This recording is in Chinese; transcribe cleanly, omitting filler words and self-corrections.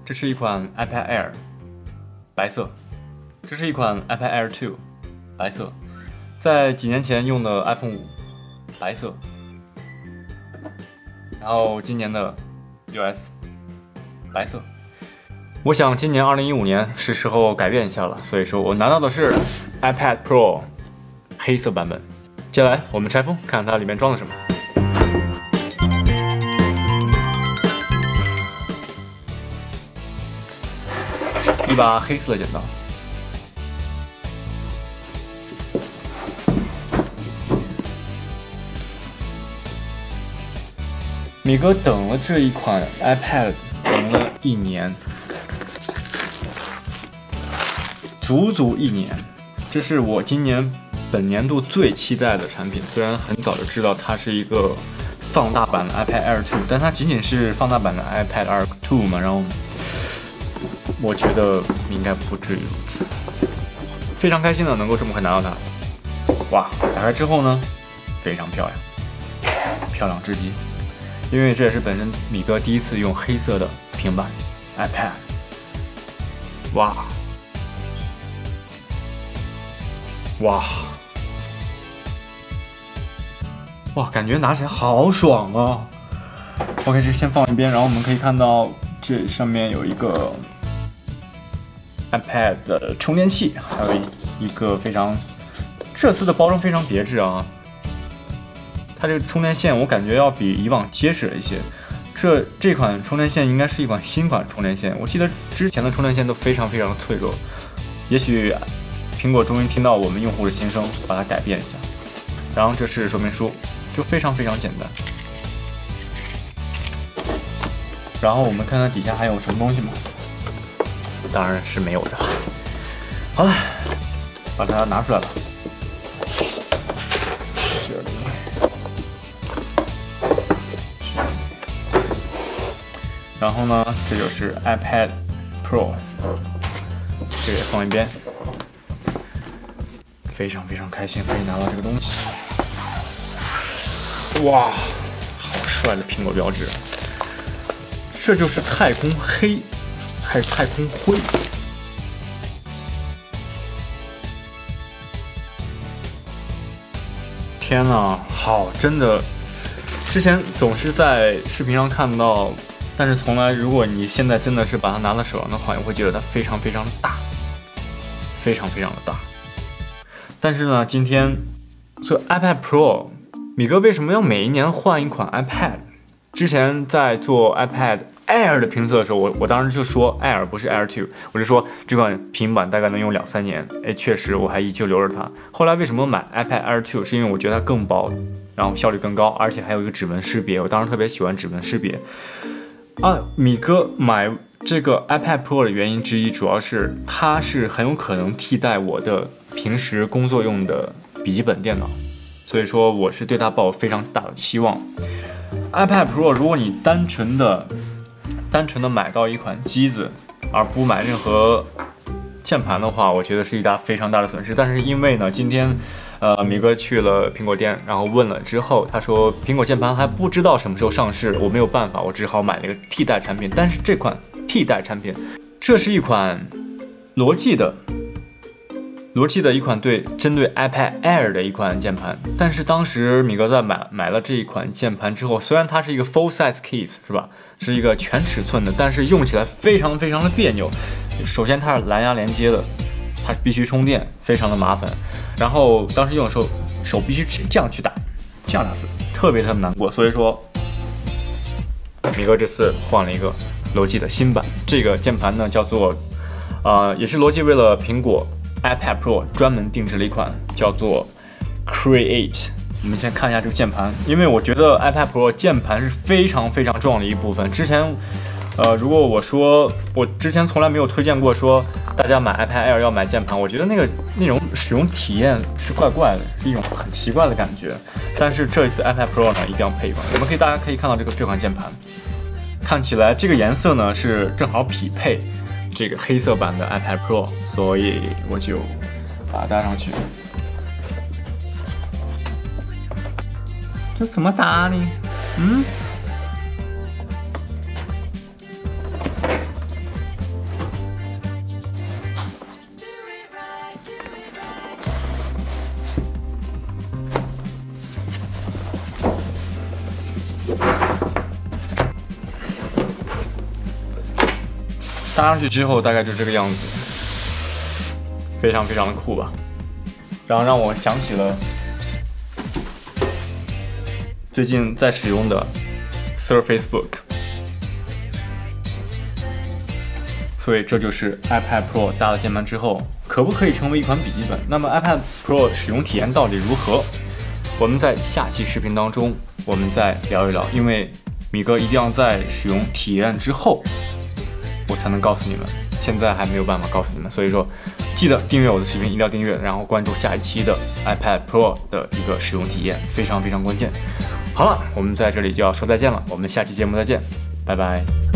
这是一款 iPad Air， 白色。这是一款 iPad Air 2， 白色。在几年前用的 iPhone 5， 白色。然后今年的 6S， 白色。我想今年2015年是时候改变一下了，所以说我拿到的是 iPad Pro 黑色版本。接下来我们拆封，看看它里面装了什么。一把黑色的剪刀，米哥等了这一款 iPad 等了1年，足足1年。这是我今年本年度最期待的产品。虽然很早就知道它是一个放大版的 iPad Air 2，但它仅仅是放大版的 iPad Air 2嘛，然后我觉得应该不至于如此。非常开心的能够这么快拿到它。哇，打开之后呢，非常漂亮，漂亮至极。因为这也是本身米哥第一次用黑色的平板 iPad。哇，哇，哇，感觉拿起来好爽啊 ！OK， 这先放一边，然后我们可以看到这上面有一个 iPad 的充电器，还有一个这次的包装非常别致啊。它这个充电线我感觉要比以往结实了一些。这款充电线应该是一款新款充电线，我记得之前的充电线都非常非常的脆弱。也许苹果终于听到我们用户的心声，把它改变一下。然后这是说明书，就非常非常简单。然后我们看看底下还有什么东西吗？当然是没有的。好了，把它拿出来吧。这里，然后呢，这就是 iPad Pro， 这个也放一边。非常非常开心可以拿到这个东西。哇，好帅的苹果标志！这就是太空黑，还是太空灰？天哪，好，真的！之前总是在视频上看到，但是从来，如果你现在真的是把它拿到手上的话，你会觉得它非常非常的大，非常非常的大。但是呢，今天这 iPad Pro， 米哥为什么要每一年换一款 iPad？ 之前在做 iPad Air 的评测的时候，我当时就说 Air 不是 Air 2， 我就说这款平板大概能用2-3年。哎，确实我还依旧留着它。后来为什么买 iPad Air 2？ 是因为我觉得它更薄，然后效率更高，而且还有一个指纹识别。我当时特别喜欢指纹识别。米哥买这个 iPad Pro 的原因之一，主要是它是很有可能替代我的平时工作用的笔记本电脑，所以说我是对它抱有非常大的期望。iPad Pro 如果你单纯的买到一款机子，而不买任何键盘的话，我觉得是一大非常大的损失。但是因为呢，今天米哥去了苹果店，然后问了之后，他说苹果键盘还不知道什么时候上市，我没有办法，我只好买了一个替代产品。但是这款替代产品，这是一款罗技的一款针对 iPad Air 的一款键盘。但是当时米哥在买了这一款键盘之后，虽然它是一个 full size case 是吧，是一个全尺寸的，但是用起来非常非常的别扭。首先它是蓝牙连接的，它必须充电，非常的麻烦。然后当时用的时候，手必须这样去打，这样打字，特别难过。所以说，米哥这次换了一个罗技的新版。这个键盘呢叫做，也是罗技为了苹果 iPad Pro 专门定制了一款，叫做 Create。我们先看一下这个键盘，因为我觉得 iPad Pro 键盘是非常非常重要的一部分。之前，如果我说我之前从来没有推荐过说大家买 iPad Air 要买键盘，我觉得那种使用体验是怪怪的，是一种很奇怪的感觉。但是这一次 iPad Pro 呢，一定要配一款。大家可以看到这款键盘，看起来这个颜色呢是正好匹配这个黑色版的 iPad Pro， 所以我就把它搭上去。这怎么打呢？搭上去之后大概就这个样子，非常非常的酷吧。然后让我想起了最近在使用的 Surface Book， 所以这就是 iPad Pro 搭了键盘之后可不可以成为一款笔记本。那么 iPad Pro 使用体验到底如何？我们在下期视频当中我们再聊一聊，因为米哥一定要在使用体验之后我才能告诉你们，现在还没有办法告诉你们，所以说记得订阅我的视频，一定要订阅，然后关注下一期的 iPad Pro 的一个使用体验，非常非常关键。好了，我们在这里就要说再见了，我们下期节目再见，拜拜。